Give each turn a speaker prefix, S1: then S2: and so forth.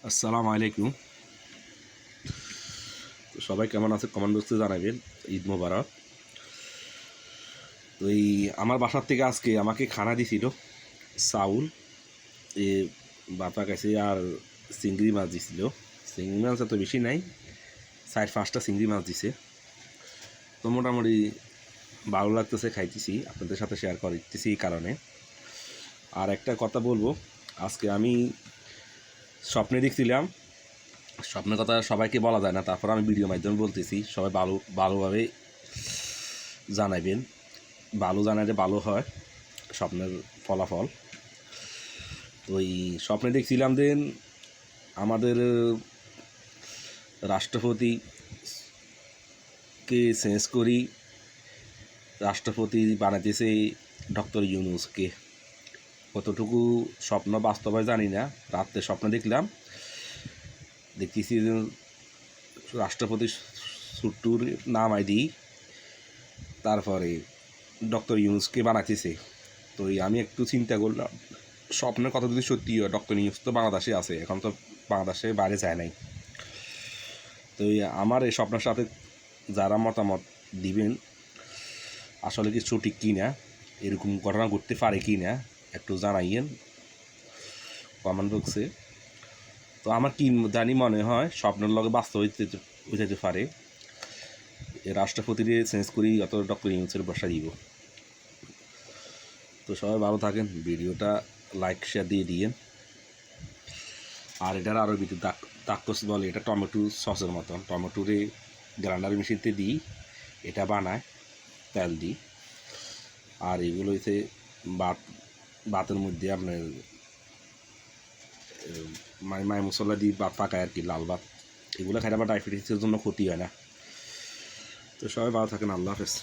S1: আসসালামু আলাইকুম। তো সবাই কেমন আছে কমেন্ট বক্সে জানাবেন। ঈদ মোবারক। তো আমার বাসার থেকে আজকে আমাকে খানা দিছিল চাউল, এ বাতা কাছে আর চিংড়ি মাছ দিছিল। চিংড়ি মাছ এত বেশি নাই, 4-5টা চিংড়ি মাছ দিছে। তো মোটামুটি ভালো লাগতেছে, খাইতেছি, আপনাদের সাথে শেয়ার করতেছি এই কারণে। আর একটা কথা বলবো, আজকে আমি স্বপ্নে দেখছিলাম। স্বপ্নের কথা সবাইকে বলা যায় না, তারপর আমি ভিডিও মাধ্যমে বলতেছি, সবাই ভালোভাবে জানাবেন। ভালো জানালে ভালো হয় স্বপ্নের ফলাফল। তো স্বপ্নে দেখছিলাম দেন আমাদের রাষ্ট্রপতিকে চেঞ্জ করি, রাষ্ট্রপতি বানাইতেছে ডক্টর ইউনূসকে। কতটুকু স্বপ্ন বাস্তবে জানি না, রাত্রে স্বপ্ন দেখতেছি রাষ্ট্রপতি সুট্টুর নামাই দিই, তারপরে ডক্টর ইউনূসকে বানাইতেছে। তো আমি একটু চিন্তা করলাম, স্বপ্নের কথা যদি সত্যি হয়, ডক্টর ইউনূস তো বাংলাদেশে আছে, এখন তো বাংলাদেশে বাইরে যায় নাই। তো আমার এই স্বপ্নের সাথে যারা মতামত দিবেন, আসলে কি সঠিক কি না, এরকম ঘটনা ঘটতে পারে কি না, একটু জানাইয়েন কমেন্ট বক্সে। তো আমার কি জানি মনে হয় স্বপ্নের লগে বাস্তব হইতে পারে, রাষ্ট্রপতিরে চেঞ্জ করি অত ডক্টর ইউনূসের বসা দিব। তো সবাই ভালো থাকেন, ভিডিওটা লাইক শেয়ার দিয়ে দিয়েন। আর এটার আরও ভিতরে তাক্কস বলে, এটা টমেটো সসের মতন, টমেটোরে গ্রাইন্ডার মেশিনতে দিই, এটা বানায় তেল দিই। আর এগুলো হচ্ছে ভাতের মধ্যে আপনার মাই মশলা দিয়ে ভাত পাকায় আর কি, লাল ভাত। এগুলো খাইলে আবার ডায়াবেটিসের জন্য ক্ষতি হয় না। তো সবাই ভালো থাকেন, আল্লাহ হাফেজ।